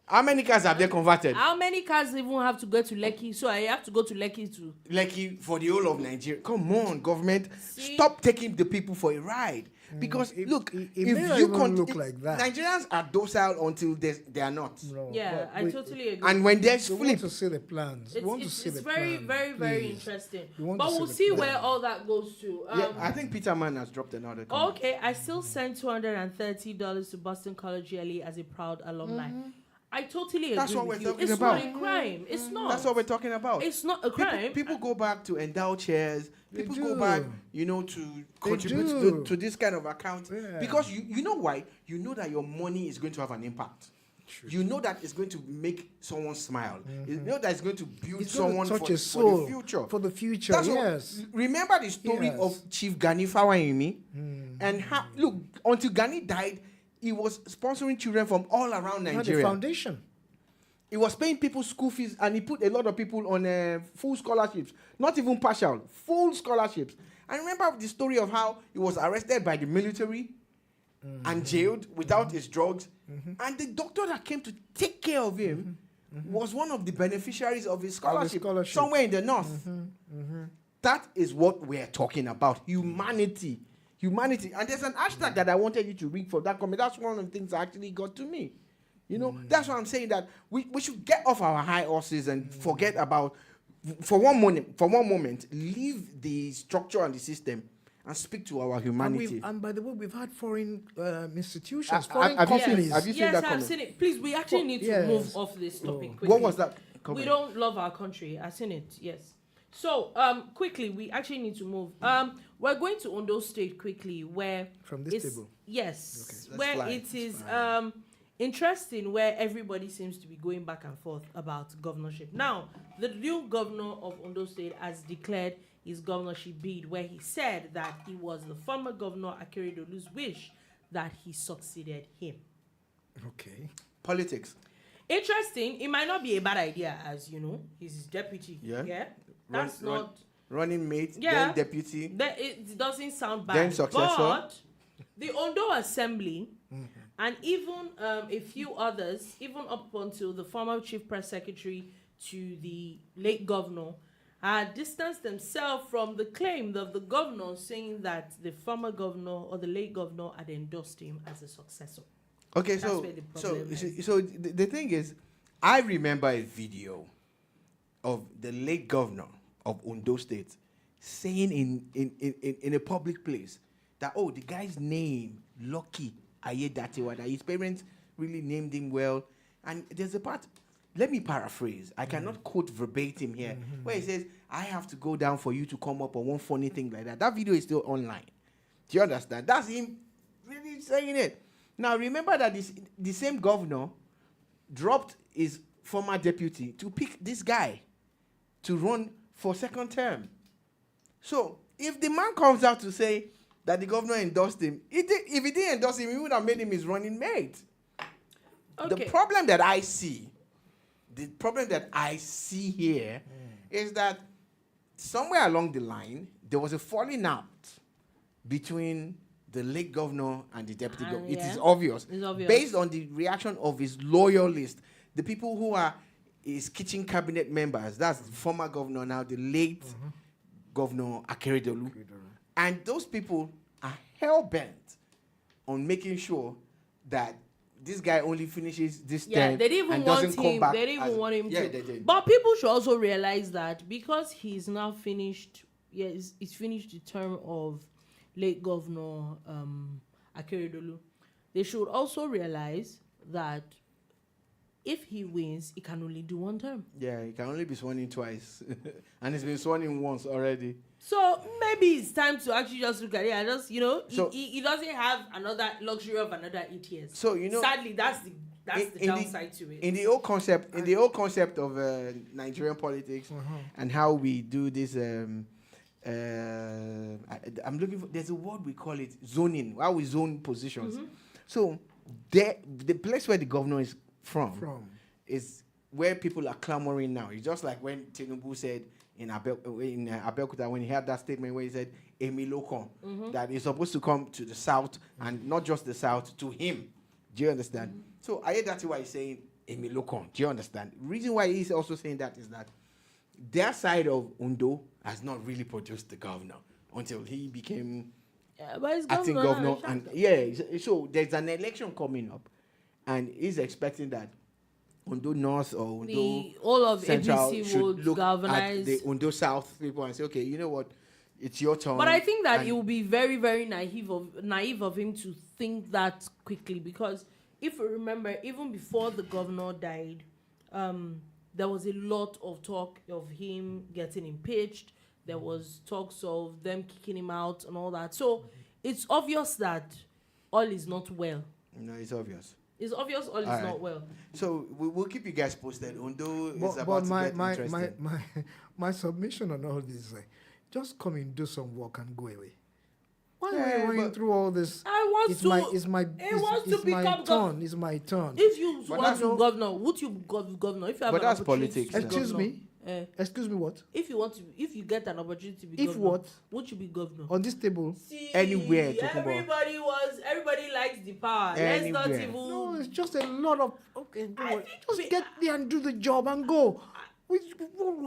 How many cars have they converted? How many cars even have to go to Lekki? So I have to go to Lekki to. Lekki for the whole of Nigeria. Come on, government. See? Stop taking the people for a ride. Because look, it if may not you even look like that. Nigerians are docile until they are not. No, Yeah, but I totally agree. And when they we want flip, to see the plans. We want to see It's the very, plan, very, very please. interesting. We want But to see we'll the see plan. where all that goes to. I think Peterman has dropped another comment. Okay, I still send $230 to Boston College yearly as a proud alumni. I totally agree That's what with we're you. talking It's about. not a crime. It's not. That's what we're talking about. It's not a crime. People go back to endow chairs. They People do. go back, to contribute do. to this kind of account. Yeah. Because you know why? You know that your money is going to have an impact. You know that it's going to make someone smile. You know that it's going to build It's going someone to touch for a the soul future. For the future, That's what- yes. remember the story Yes. of Chief Gani Fawayimi? And how, look, until Gani died, he was sponsoring children from all around Had a Nigeria. foundation. He was paying people school fees, and he put a lot of people on full scholarships, not even partial, full scholarships. I remember the story of how he was arrested by the military and jailed without his drugs. And the doctor that came to take care of him was one of the beneficiaries of his scholarship, somewhere in the north. That is what we're talking about, humanity. Humanity. And there's an hashtag that I wanted you to read for that comment. That's one of the things that actually got to me. That's why I'm saying that we should get off our high horses and forget about, for one moment, leave the structure and the system and speak to our humanity. And by the way, we've had foreign institutions, Have foreign you seen- companies. have you seen Yes, that I've comment? seen it. Please, we actually need to yes. move off this topic quickly. What was that We comment? don't love our country. I've seen it, yes. So, quickly, we actually need to move. We're going to Ondo State quickly, where From this table? Yes, Okay, let's where fly. it is interesting where everybody seems to be going back and forth about governorship. Now, the new governor of Ondo State has declared his governorship bid, where he said that it was the former governor Akeredolu's wish that he succeeded him. Okay. Politics. Interesting. It might not be a bad idea, as you know, he's his deputy. Yeah. That's not running mate, Yeah. then deputy. Then it doesn't sound bad. Then successor. But the Ondo Assembly and even a few others, even up until the former chief press secretary to the late governor, had distanced themselves from the claim of the governor, saying that the former governor or the late governor had endorsed him as a successor. Okay, That's where the problem is. so the thing is, I remember a video of the late governor of Ondo State saying in a public place that, oh, the guy's name, Lucky Aiyedatiwa, that his parents really named him well. And there's a part, let me paraphrase. I cannot quote verbatim here, where he says, I have to go down for you to come up on one funny thing like that. That video is still online. Do you understand? That's him really saying it. Now, remember that the same governor dropped his former deputy to pick this guy to run for second term. So, if the man comes out to say that the governor endorsed him, if he didn't endorse him, he would have made him his running mate. Okay. The problem that I see here is that somewhere along the line, there was a falling out between the late governor and the deputy governor. It is obvious. It's obvious. Based on the reaction of his loyalists, the people who are his kitchen cabinet members, that's the former governor now, the late Governor Akeredolu. And those people are hell-bent on making sure that this guy only finishes this term they didn't even and want doesn't come him. back. They didn't even want him Yeah, to. they did. But people should also realize that because he's now finished, he's finished the term of late Governor Akeredolu, they should also realize that if he wins, he can only do one term. Yeah, he can only be sworn in twice. And he's been sworn in once already. So maybe it's time to actually just look at it and just, So- he doesn't have another luxury of another 8 years. So, sadly, that's the downside to it. In the old concept, of Nigerian politics and how we do this, I'm looking for. There's a word we call it zoning. How we zone positions. So, the place where the governor is from is where people are clamoring now. It's just like when Tinubu said in Abeokuta, when he had that statement where he said, Emilokon, that he's supposed to come to the south and not just the south, to him. Do you understand? So Aiyedatiwa is saying, Emilokon. Do you understand? The reason why he's also saying that is that their side of Ondo has not really produced the governor until he became But he's acting governor. and And so there's an election coming up, and he's expecting that Ondo North or Ondo all of Central ABC should would look at galvanize. the Ondo South people and say, okay, you know what, it's your turn. But I think that And it would be very, very naive of him to think that quickly, because if you remember, even before the governor died, there was a lot of talk of him getting impeached. There was talks of them kicking him out and all that. So it's obvious that all is not well. No, it's obvious. It's obvious all is All right. not well. So we'll keep you guys posted. Ondo is But about my, to get my, interesting. my submission on all this is just come and do some work and go away. Why Yeah, are we going but- through all this? I want It's to. my wants to my become turn. It's my turn. If you But want that's to no- governor, would you governor? If you have But an that's opportunity politics to now. Excuse governor, me. eh, Excuse me. What? if you get an opportunity to be If governor, what? would you be governor? On this table? See, Anywhere, Tokunbo. everybody likes the power. Let's not Anywhere. even. No, it's just a lot of. Okay, go I on. think Just we- get there and do the job and go. We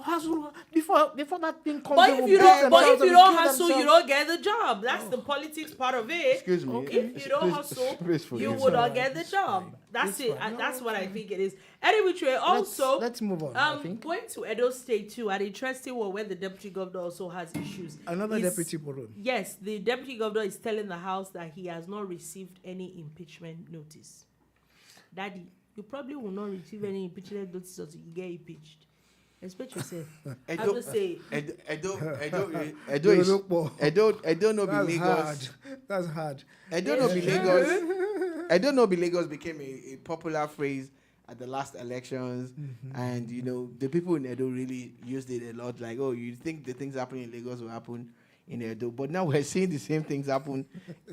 hustle before that thing comes. But they if will you beat don't, but if themselves you and don't kill hustle, you themselves. don't get the job. That's the politics part of it. Excuse me. If you don't Please- hustle, please forgive you me. will not alright, get the it's job. fine. That's It's it. fine. And No, that's it's what I fine. think it is. Any which way, also, let's move on. I think going to Edo State too, an interesting one where the deputy governor also has issues. another is- deputy Moron. Yes, the deputy governor is telling the House that he has not received any impeachment notice. Daddy, you probably will not receive any impeachment notice until you get impeached. Expect yourself. I Edo, just say, Edo no be That's Lagos. hard. That's hard. Edo no be Lagos. Edo no be Lagos became a popular phrase at the last elections, and the people in Edo really used it a lot. Like, oh, you think the things happening in Lagos will happen in Edo, but now we're seeing the same things happen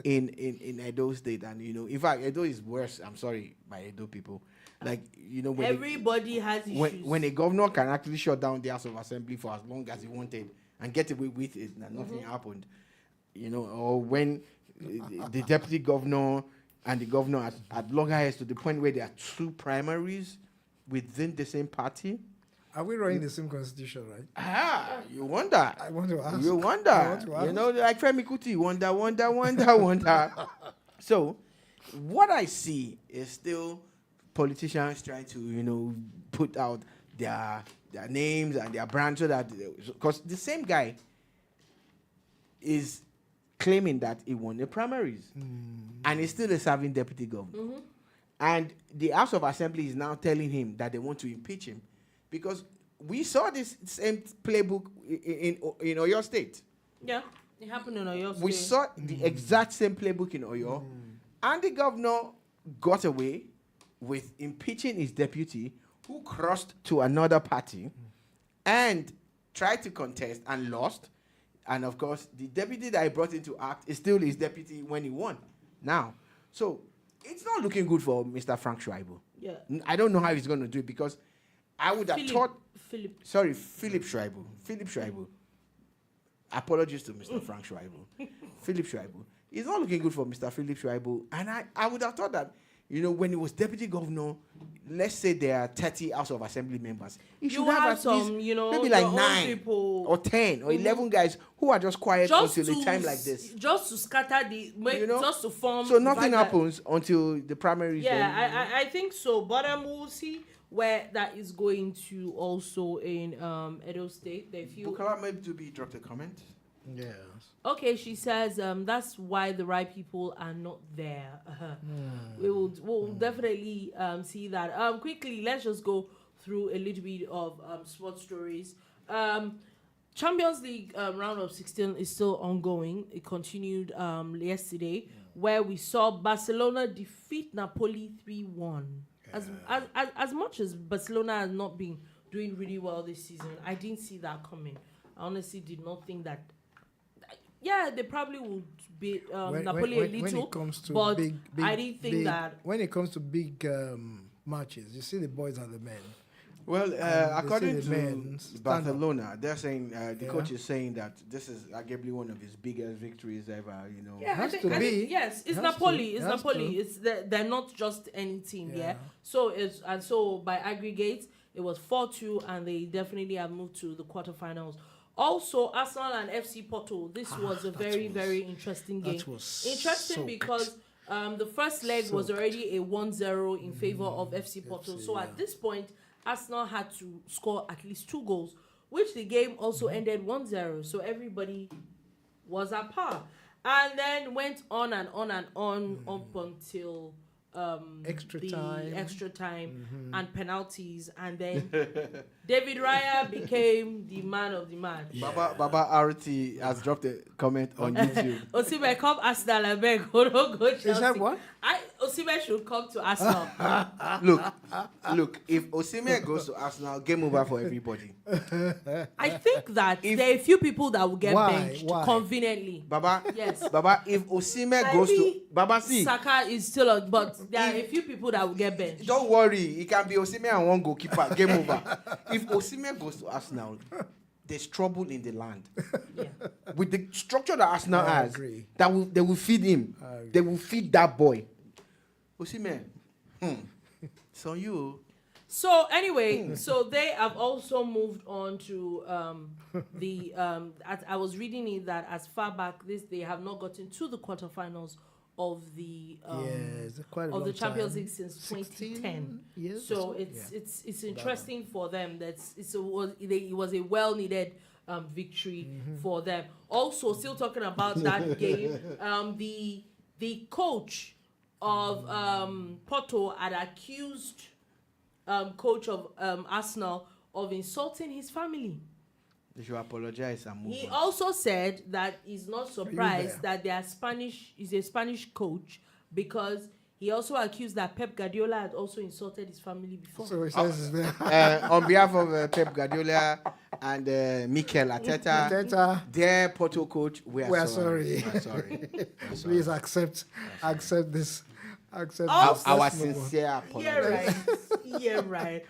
in Edo State, and in fact, Edo is worse. I'm sorry, by Edo people. Like, when everybody has issues. when a governor can actually shut down the House of Assembly for as long as he wanted and get away with it, and nothing happened, or when the deputy governor and the governor at loggerheads to the point where there are two primaries within the same party. Are we running the same constitution, right? You wonder. I want to ask. You wonder. I want to ask. Like Femi Kuti, wonder. So, what I see is still politicians trying to, put out their names and their brand so that, because the same guy is claiming that he won the primaries and he's still a serving deputy governor. And the House of Assembly is now telling him that they want to impeach him because we saw this same playbook in Oyo State. Yeah, it happened in Oyo State. We saw the exact same playbook in Oyo, and the governor got away with impeaching his deputy who crossed to another party and tried to contest and lost. And of course, the deputy that he brought into act is still his deputy when he won. Now, so it's not looking good for Mr. Frank Schreiber. Yeah. I don't know how he's going to do it because I would have thought. Philip Schreiber. Apologies to Mr. Frank Schreiber. Philip Schreiber. It's not looking good for Mr. Philip Schreiber. And I would have thought that, when he was deputy governor, let's say there are 30 House of Assembly members. He should have at least maybe like 9 people, or 10 or 11 guys who are just quiet until a time like this. Just to scatter just to form. So nothing happens until the primaries. Yeah, I think so. But we'll see where that is going to also in Edo State. Bukola maybe dropped a comment. Yes. Okay, she says that's why the right people are not there. We'll definitely see that. Quickly, let's just go through a little bit of sports stories. Champions League round of 16 is still ongoing. It continued yesterday, where we saw Barcelona defeat Napoli 3-1. As much as Barcelona has not been doing really well this season, I didn't see that coming. I honestly did not think that. Yeah, they probably would beat Napoli a little, when it comes to but I didn't think that. When it comes to big matches, you see the boys and the men. Well, according to Barcelona, they're saying the coach is saying that this is arguably one of his biggest victories ever. Yeah, has to be. Yes, it's Napoli. It's Napoli. It's they're not just any team. Yeah. So by aggregate, it was 4-2, and they definitely have moved to the quarterfinals. Also, Arsenal and FC Porto. This was a very, very interesting game. Interesting because the first leg was already a 1-0 in favor of FC Porto. So at this point, Arsenal had to score at least 2 goals, which the game also ended 1-0. So everybody was at par. And then went on and on and on up until extra time and penalties, and then David Raya became the man of the match. Baba RT has dropped a comment on YouTube. Osimhen, come Arsenal, I beg. Go Chelsea. Is that what? Osimhen should come to Arsenal. Look. If Osimhen goes to Arsenal, game over for everybody. I think that there are a few people that will get benched conveniently. Baba, yes. Baba, if Osimhen goes to Baba, see, Saka is still on, but there are a few people that will get benched. Don't worry, it can be Osimhen and one goalkeeper. Game over. If Osimhen goes to Arsenal, there's trouble in the land. Yeah. With the structure that Arsenal has, agree. they will feed him. They will feed that boy. Osimhen, it's on you. So anyway, so they have also moved on to I was reading it that as far back they have not gotten to the quarterfinals of the the Champions League since 2010. Yes. So it's interesting for them that it was a well needed victory for them. Also, still talking about that game, the coach of Porto had accused coach of Arsenal of insulting his family. They should apologize and move He on. also said that he's not surprised there? that they are Spanish. He's a Spanish coach because he also accused that Pep Guardiola had also insulted his family before. So he says there. On behalf of Pep Guardiola and Mikel Arteta, Arteta, their Porto coach, we are sorry. We are sorry. We are sorry. please accept this. Accept Also- this. Our Let's move on. sincere apology. Yeah, right. Yeah, right.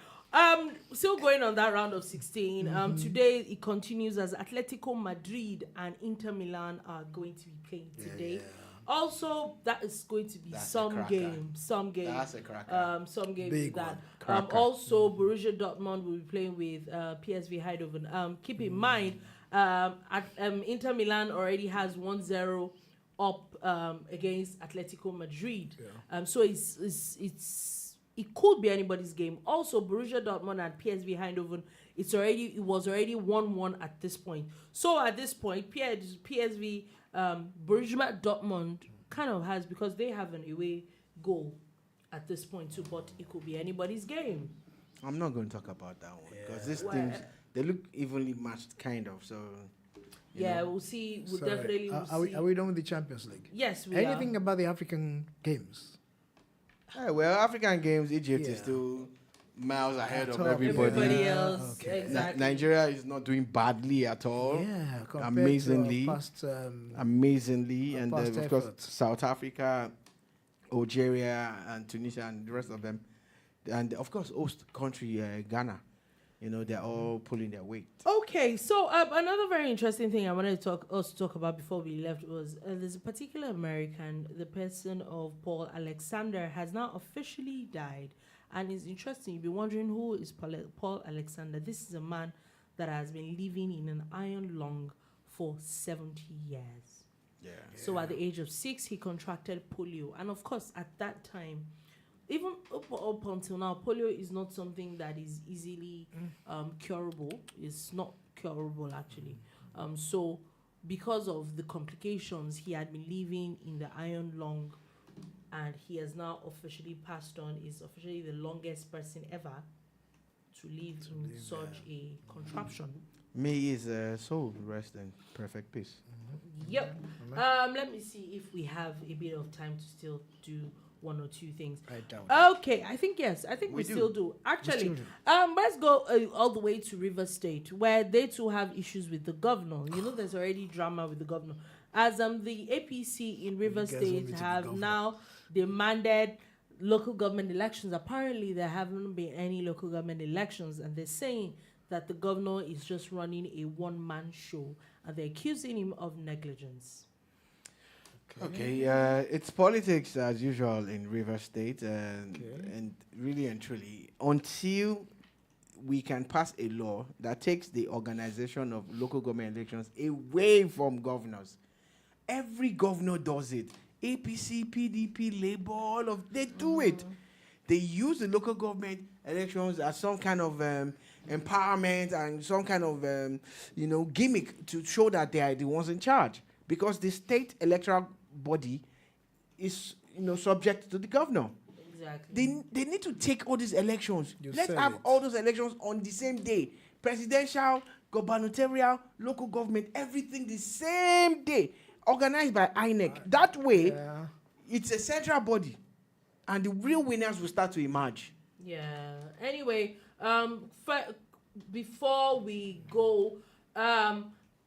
Still going on that round of 16. Today it continues as Atletico Madrid and Inter Milan are going to be playing today. Also, that is going to be That's a some cracker. game. That's a cracker. Some game Big with that. Cracker. Also, Borussia Dortmund will be playing with PSV Eindhoven. Keep in mind, Inter Milan already has 1-0 up against Atletico Madrid. So it could be anybody's game. Also, Borussia Dortmund and PSV Eindhoven, it was already 1-1 at this point. So at this point, PSV Borussia Dortmund kind of has, because they have an away goal at this point too, but it could be anybody's game. I'm not going to talk about that one because these Well, teams, they look evenly matched, kind of. So, you know. We'll see. We'll Sorry. definitely Are see. we done with the Champions League? Yes, we Anything are. about the African games? Well, African games, Egypt Yeah. is still miles ahead of Top. everybody. Everybody Yeah, else, okay. exactly. Nigeria is not doing badly at all. Yeah, compared Amazingly. to our past, Amazingly, Our and past of course efforts. South Africa, Algeria, and Tunisia, and the rest of them, and of course host country Ghana. You know, they're all pulling their weight. Okay, so another very interesting thing I wanted to talk about before we left was there's a particular American, the person of Paul Alexander, has now officially died. And it's interesting, you'll be wondering who is Paul Alexander. This is a man that has been living in an iron lung for 70 years. Yeah. So at the age of 6, he contracted polio. And of course, at that time, even up until now, polio is not something that is easily curable. It's not curable, actually. So because of the complications, he had been living in the iron lung, and he has now officially passed on. Is officially the longest person ever to live in such a contraption. May his soul rest in perfect peace. Yep. Let me see if we have a bit of time to still do one or two things. I doubt. Okay, I think yes. I think we We do. still do. Actually, still do. let's go all the way to River State, where they too have issues with the governor. You know, there's already drama with the governor, as the APC in River guys want State me to be have governor. now demanded local government elections. Apparently, there haven't been any local government elections, and they're saying that the governor is just running a one-man show, and they're accusing him of negligence. Okay, it's politics as usual in River State, and really and truly, until we can pass a law that takes the organization of local government elections away from governors. Every governor does it. APC, PDP, Labour, all of they do it. They use the local government elections as some kind of empowerment and some kind of gimmick to show that they are the ones in charge, because the state electoral body is subject to the governor. Exactly. They need to take all these elections. You Let's said have it. all those elections on the same day. Presidential, gubernatorial, local government, everything the same day. Organized by INEC. That way, Yeah. it's a central body. And the real winners will start to emerge. Yeah. Anyway, before we go,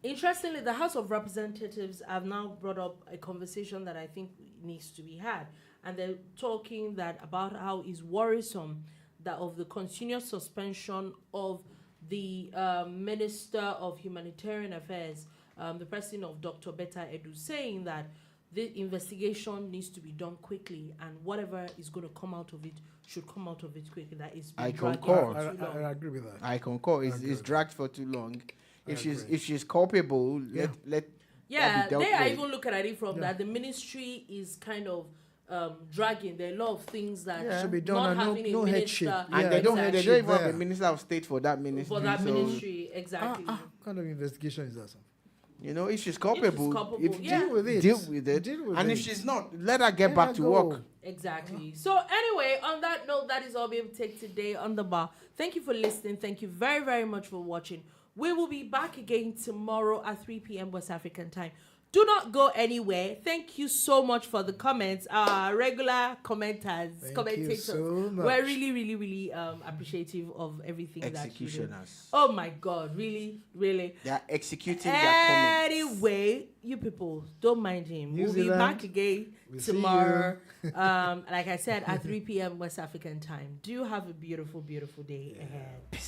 interestingly, the House of Representatives have now brought up a conversation that I think needs to be had, and they're talking about how it's worrisome that of the continuous suspension of the Minister of Humanitarian Affairs, the president of Dr. Betta Edu, saying that the investigation needs to be done quickly, and whatever is going to come out of it should come out of it quickly. That is I dragging concur. for too long. I agree with that. I concur. It's dragged for too long. If she's culpable, let Yeah, be dealt they are with. even looking at it from that the ministry is kind of dragging. There are a lot of things that Should be done, not and having no a headship. minister. And Yeah, they don't exactly. even have a There. minister of state for that ministry. For that so, ministry, exactly. What kind of investigation is that? Sir? If she's culpable, culpable, if yeah. Deal with it. deal with it. Deal with And it. if she's not, let her get Let back her to go. work. Exactly. So anyway, on that note, that is all we have to take today on the bar. Thank you for listening. Thank you very, very much for watching. We will be back again tomorrow at 3 p.m. West African time. Do not go anywhere. Thank you so much for the comments. Our regular commenters, commentators. So much. We're really, really, really appreciative of everything that you do. Executioners. Oh my God, really, really. They are executing their comments. Anyway, you people, don't mind him. New We'll be Zealand, back again we'll see tomorrow. Like I said, at 3 p.m. West African time. Do have a beautiful, beautiful day ahead.